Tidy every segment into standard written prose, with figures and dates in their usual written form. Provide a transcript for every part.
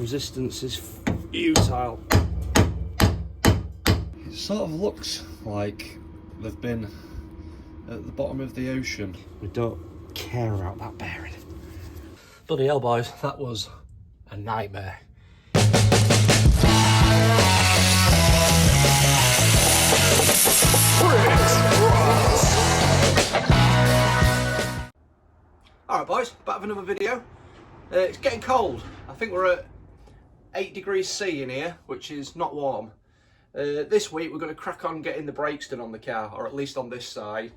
resistance is futile. It sort of looks like they've been at the bottom of the ocean. We don't care about that bearing. Bloody hell, boys, that was a nightmare. Alright boys, back with another video. It's getting cold. I think we're at 8 degrees C in here, which is not warm. This week we're going to crack on getting the brakes done on the car, or at least on this side.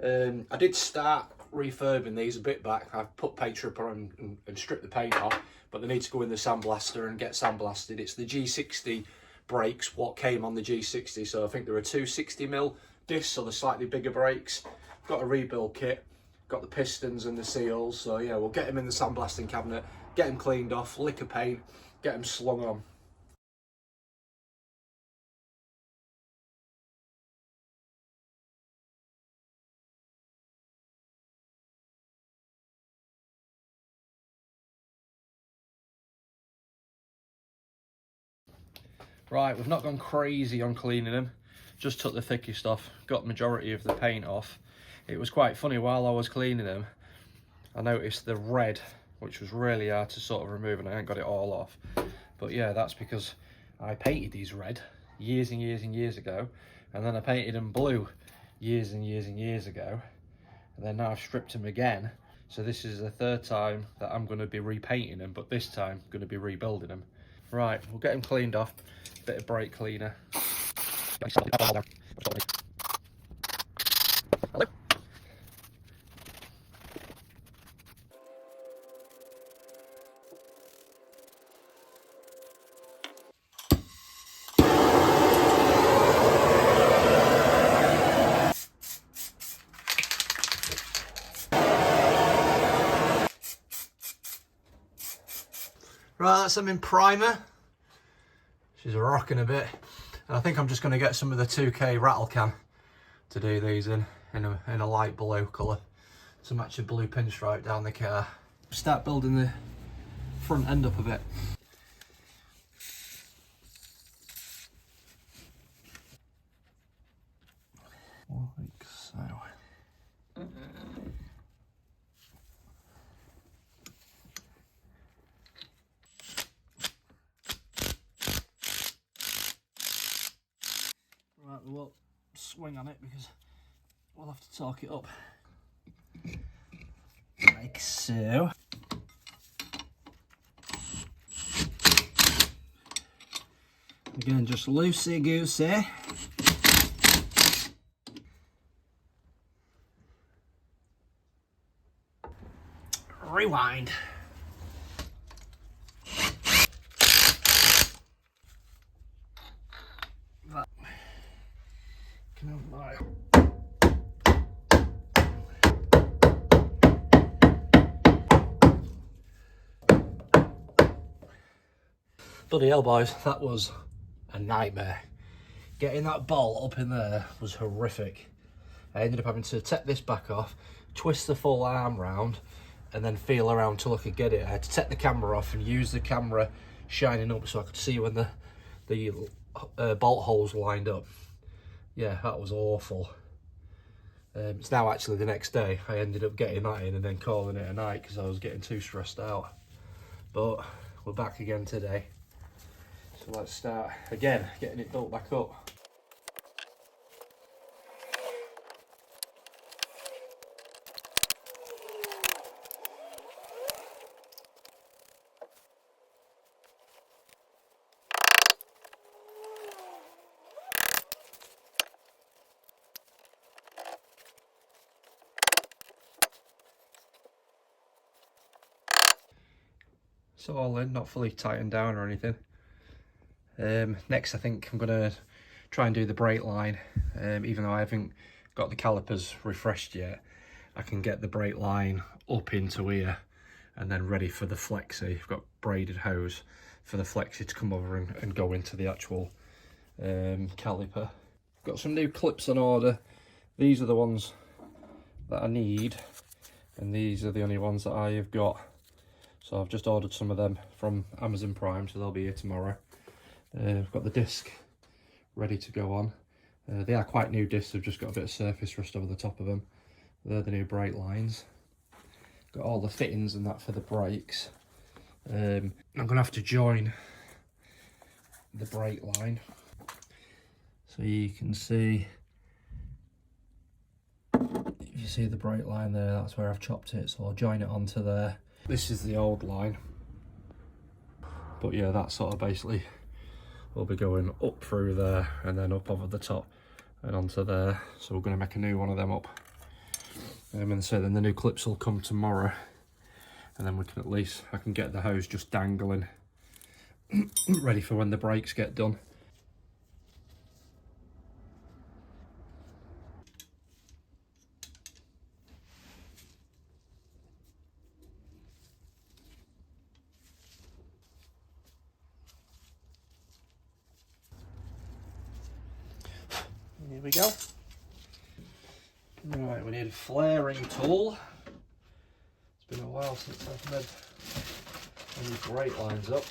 I did start refurbing these a bit back. I've put paint stripper on and stripped the paint off, but they need to go in the sandblaster and get sandblasted. It's the G60 brakes, what came on the G60, so I think there are two 60mm discs, so the slightly bigger brakes. Got a rebuild kit, got the pistons and the seals, so yeah, we'll get them in the sandblasting cabinet, get them cleaned off, lick of paint, get them slung on. Right, we've not gone crazy on cleaning them, just took the thickest off, got the majority of the paint off. It was quite funny, while I was cleaning them, I noticed the red, which was really hard to sort of remove, and I ain't got it all off. But yeah, that's because I painted these red years and years and years ago, and then I painted them blue years and years and years ago, and then now I've stripped them again. So this is the third time that I'm going to be repainting them, but this time I'm going to be rebuilding them. Right, we'll get them cleaned off. Bit of brake cleaner. Hello. Right, that's them in primer. She's rocking a bit. And I think I'm just going to get some of the 2K rattle can to do these in a light blue colour to match a blue pinstripe down the car. Start building the front end up a bit. Like so. Right, we won't swing on it because we'll have to torque it up. Like so. Again, just loosey-goosey. Rewind. That can have my bloody hell, boys, that was a nightmare. Getting that bolt up in there was horrific. I ended up having to take this back off, twist the full arm round, and then feel around till I could get it. I had to take the camera off and use the camera shining up so I could see when the bolt holes lined up. Yeah, that was awful. It's now actually the next day. I ended up getting that in and then calling it a night because I was getting too stressed out. But we're back again today. So let's start again, getting it built back up. It's all in, not fully tightened down or anything. Next I think I'm going to try and do the brake line. Even though I haven't got the calipers refreshed yet, I can get the brake line up into here and then ready for the flexi. I've got braided hose for the flexi to come over and go into the actual caliper. Got some new clips on order. These are the ones that I need, and these are the only ones that I have got. So I've just ordered some of them from Amazon Prime, so they'll be here tomorrow. I've got the disc ready to go on. They are quite new discs, they've just got a bit of surface rust over the top of them. They're the new brake lines. Got all the fittings and that for the brakes. I'm going to have to join the brake line. So you can see, if you see the brake line there, that's where I've chopped it. So I'll join it onto there. This is the old line. But yeah, that sort of basically will be going up through there and then up over the top and onto there. So we're going to make a new one of them up. And so then the new clips will come tomorrow. And then we can I can get the hose just dangling, ready for when the brakes get done. Here we go. Right, we need a flaring tool. It's been a while since I've made any brake lines up.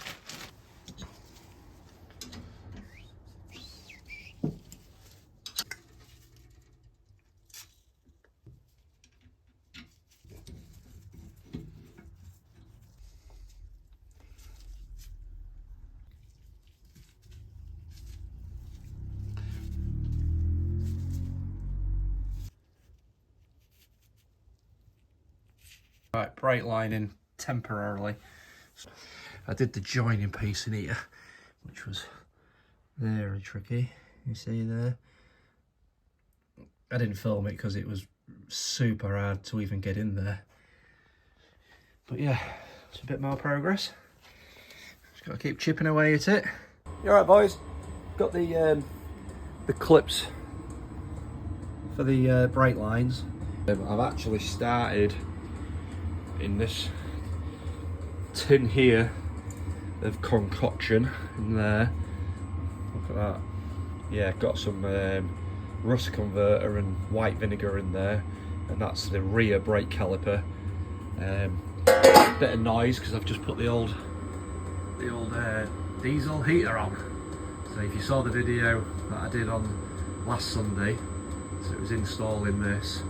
Right, brake lining temporarily. So I did the joining piece in here, which was very tricky. You see there? I didn't film it because it was super hard to even get in there. But yeah, it's a bit more progress. Just got to keep chipping away at it. You alright, boys? Got the clips for the brake lines. I've actually started in this tin here of concoction in there. Look at that. Yeah, got some rust converter and white vinegar in there, and that's the rear brake caliper. Bit of noise because I've just put the old diesel heater on. So if you saw the video that I did on last Sunday, so it was installing this,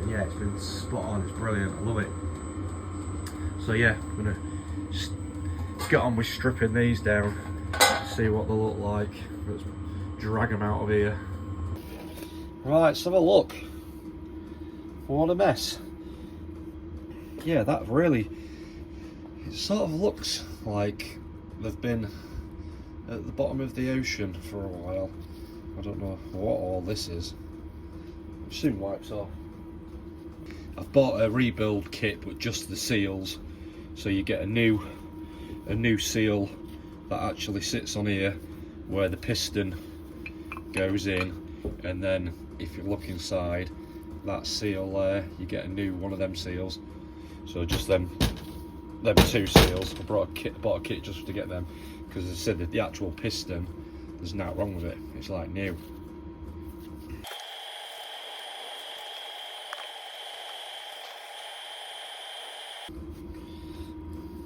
and yeah, it's been spot on. It's brilliant. I love it. So yeah, I'm gonna get on with stripping these down, see what they look like. Let's drag them out of here. Right, let's have a look. What a mess. Yeah, that really, it sort of looks like they've been at the bottom of the ocean for a while. I don't know what all this is. It soon wipes off. I've bought a rebuild kit with just the seals, so you get a new seal that actually sits on here where the piston goes in, and then if you look inside that seal there, you get a new one of them seals. So just them two seals. I bought a kit just to get them, because as I said, that the actual piston, there's nothing wrong with it. It's like new.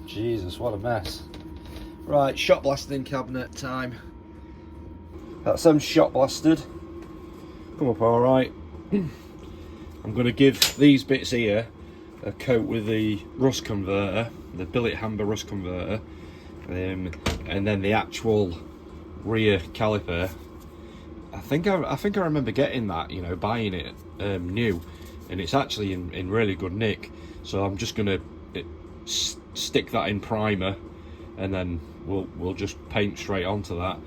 Jesus, what a mess. Right, shot blasting cabinet time. That's them shot blasted. Come up all right. I'm going to give these bits here a coat with the rust converter, the billet hammer rust converter, and then the actual rear caliper. I think I remember getting that, you know, buying it new, and it's actually in really good nick. So I'm just going to stick that in primer, and then we'll just paint straight onto that.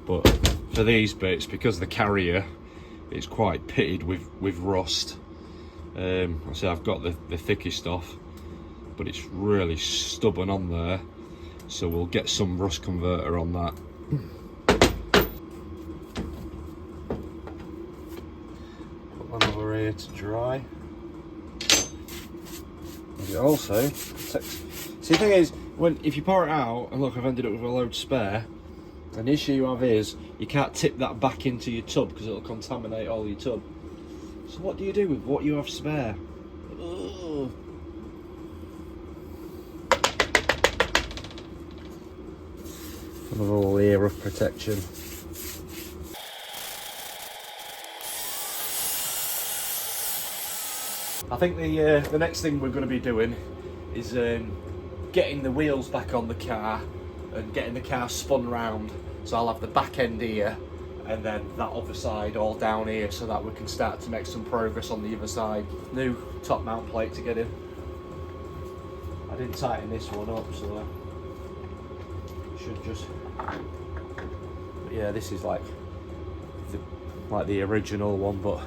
But for these bits, because the carrier is quite pitted with rust, I say I've got the thickest stuff, but it's really stubborn on there, so we'll get some rust converter on that. Put them over here to dry. And it also takes, see, the thing is, if you pour it out, and look, I've ended up with a load spare, and the issue you have is you can't tip that back into your tub because it'll contaminate all your tub. So what do you do with what you have spare? Ugh. Another layer of protection. I think the next thing we're going to be doing is getting the wheels back on the car and getting the car spun round. So I'll have the back end here and then that other side all down here, so that we can start to make some progress on the other side. New top mount plate to get in. I didn't tighten this one up, so it should just... But yeah, this is like the original one, but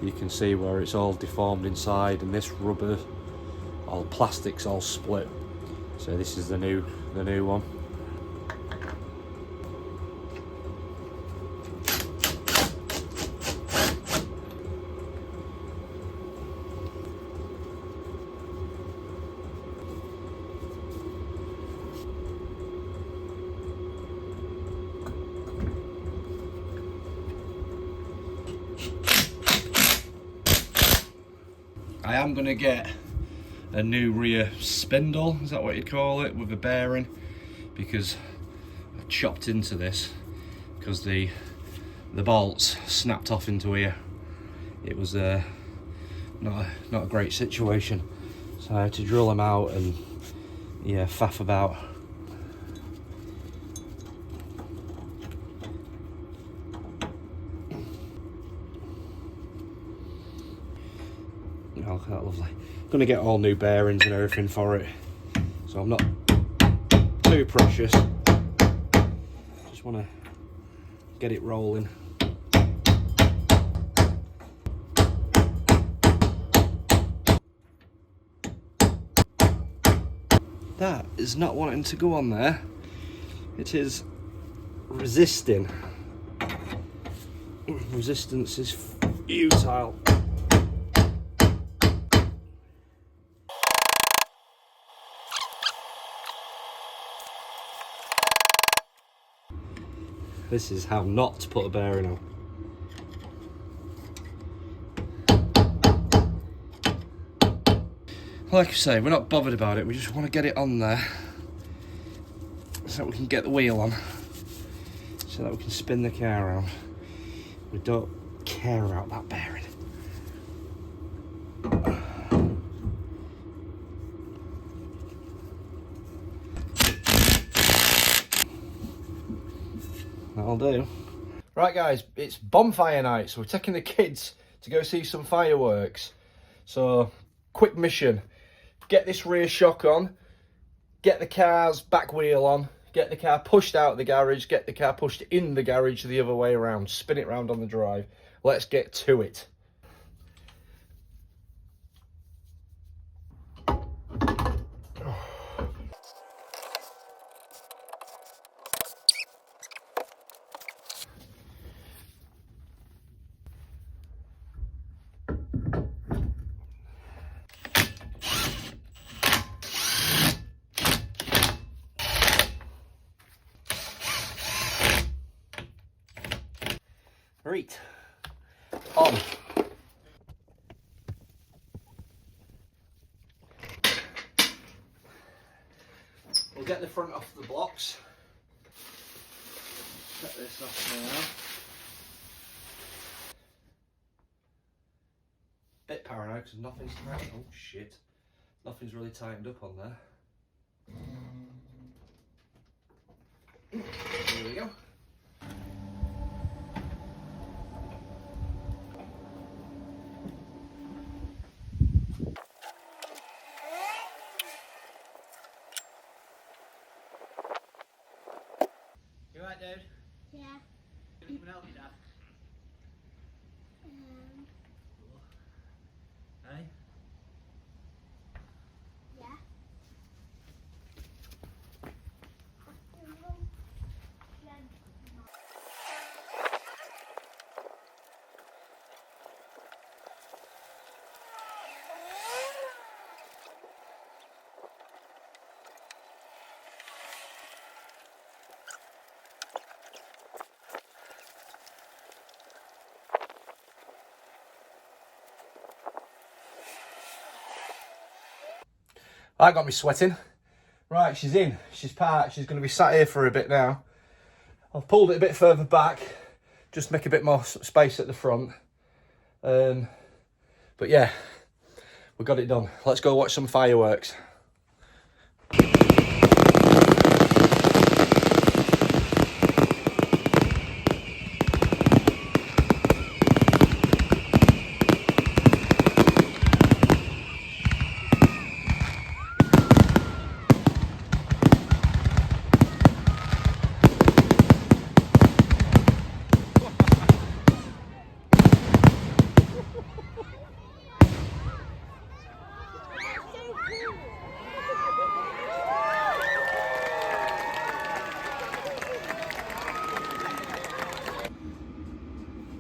you can see where it's all deformed inside, and this rubber, all plastic's all split. So this is the new one. I am going to get a new rear spindle, is that what you'd call it, with a bearing, because I chopped into this because the bolts snapped off into here. It was not a great situation, so I had to drill them out and yeah, faff about. Oh, look at that, lovely. I'm going to get all new bearings and everything for it, so I'm not too precious. Just want to get it rolling. That is not wanting to go on there. It is resisting. Resistance is futile. This is how not to put a bearing on. Like I say, we're not bothered about it, we just want to get it on there so that we can get the wheel on, so that we can spin the car around. We don't care about that bearing. That'll do. Right guys, it's bonfire night, so we're taking the kids to go see some fireworks. So, quick mission. Get this rear shock on, get the car's back wheel on, get the car pushed out of the garage, get the car pushed in the garage the other way around, spin it round on the drive. Let's get to it. Right, on. We'll get the front off the blocks. Set this off now. Bit paranoid because nothing's tightened. Oh shit. Nothing's really tightened up on there. There we go. You alright, dude? Yeah. Can you come and help me, Dad? Hey? Yeah. That got me sweating. Right, she's in. She's parked. She's going to be sat here for a bit now. I've pulled it a bit further back, just make a bit more space at the front. But yeah, we got it done. Let's go watch some fireworks.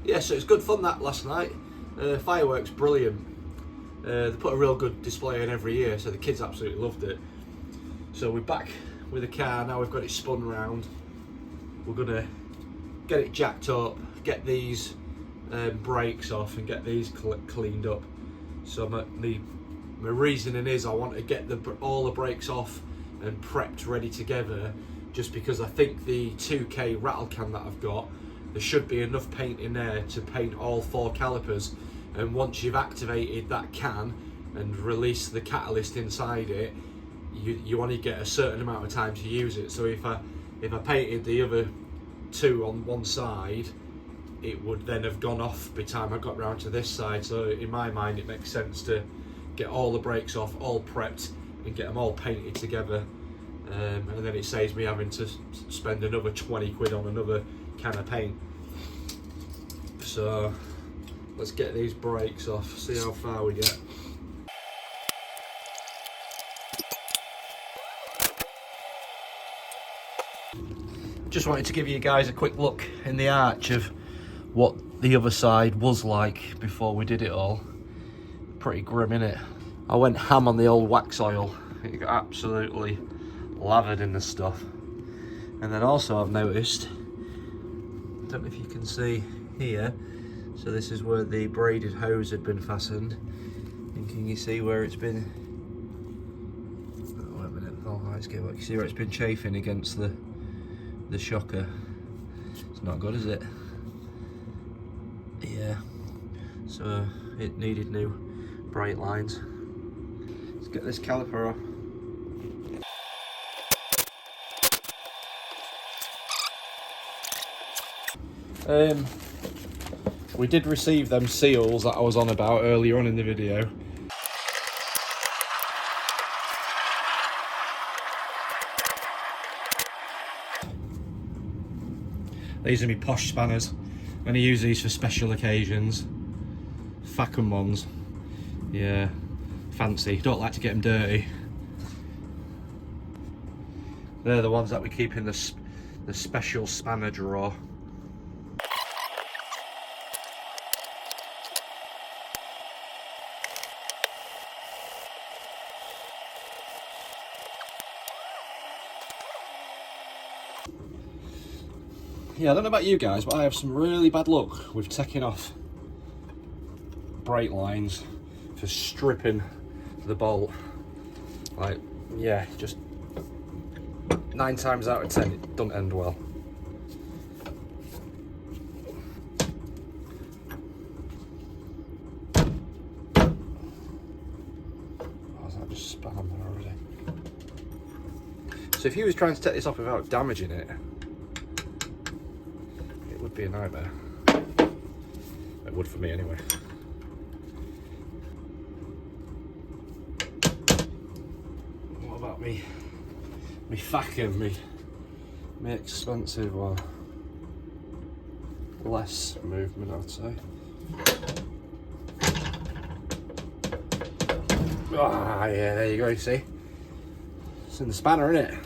Yeah, so it's good fun that last night. Fireworks, brilliant. They put a real good display in every year, so the kids absolutely loved it. So we're back with the car, now we've got it spun round. We're gonna get it jacked up, get these brakes off and get these cleaned up. So my reasoning is I want to get all the brakes off and prepped ready together, just because I think the 2K rattle can that I've got, there should be enough paint in there to paint all 4 calipers, and once you've activated that can and released the catalyst inside it, you only get a certain amount of time to use it. So if I painted the other 2 on one side, it would then have gone off by the time I got round to this side. So in my mind it makes sense to get all the brakes off, all prepped, and get them all painted together, and then it saves me having to spend another 20 quid on another can of paint. So let's get these brakes off, see how far we get. Just wanted to give you guys a quick look in the arch of what the other side was like before we did it all. Pretty grim, innit? I went ham on the old wax oil. It got absolutely lathered in the stuff. And then also I've noticed, I don't know if you can see here, so this is where the braided hose had been fastened. And can you see where it's been? Oh, wait a minute. Oh, let's get back. You see where it's been chafing against the shocker. It's not good, is it? Yeah. So it needed new brake lines. Let's get this caliper off. We did receive them seals that I was on about earlier on in the video. These are my posh spanners. I'm going to use these for special occasions. Fackham ones. Yeah, fancy. Don't like to get them dirty. They're the ones that we keep in the special spanner drawer. Yeah, I don't know about you guys, but I have some really bad luck with taking off brake lines for stripping the bolt. Like, yeah, just 9 times out of 10 it doesn't end well. Oh, that just spat on there already. So if you was trying to take this off without damaging it, it would be a nightmare. It would for me anyway. What about me Fackham, me expensive one? Less movement, I'd say. Ah, yeah, there you go, you see? It's in the spanner, isn't it?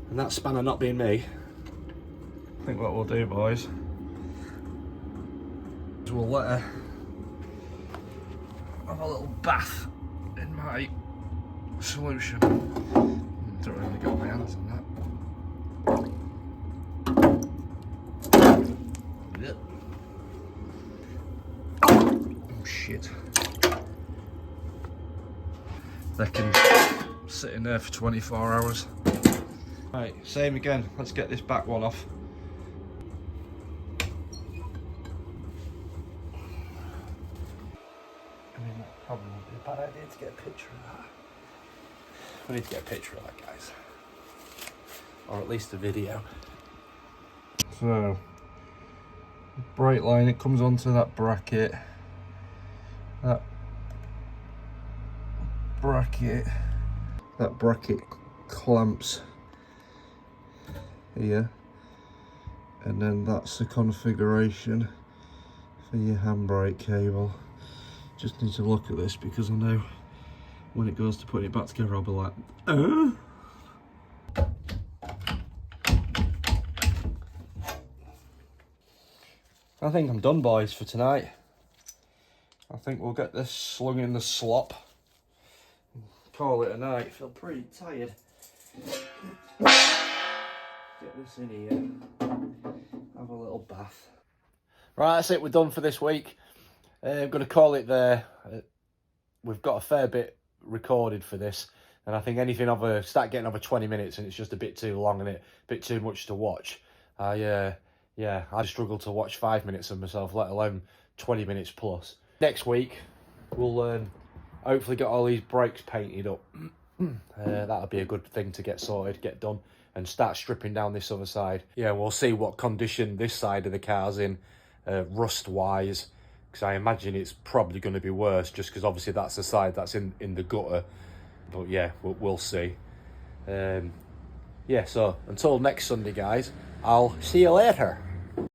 And that spanner not being me, I think what we'll do, boys, is we'll let her have a little bath in my solution. Don't really got my hands on that. Oh shit. they can sit in there for 24 hours. Right, same again. Let's get this back one off. I mean, that probably would be a bad idea to get a picture of that. We need to get a picture of that, guys. Or at least a video. So, brake line, it comes onto that bracket. That bracket clamps here, and then that's the configuration for your handbrake cable. Just need to look at this because I know when it goes to putting it back together I'll be like, I think I'm done, boys, for tonight. I think we'll get this slung in the slop. Call it a night. Feel pretty tired. Get this in here. Have a little bath. Right, that's it. We're done for this week. I'm going to call it there. We've got a fair bit recorded for this, and I think anything over start getting over 20 minutes and it's just a bit too long and a bit too much to watch. I struggle to watch 5 minutes of myself, let alone 20 minutes plus. Next week we'll hopefully get all these brakes painted up. That'll be a good thing to get sorted, get done, and start stripping down this other side. Yeah, we'll see what condition this side of the car's in, rust wise, because I imagine it's probably going to be worse, just because obviously that's the side that's in the gutter. But yeah, we'll see. Yeah, so until next Sunday, guys, I'll see you later.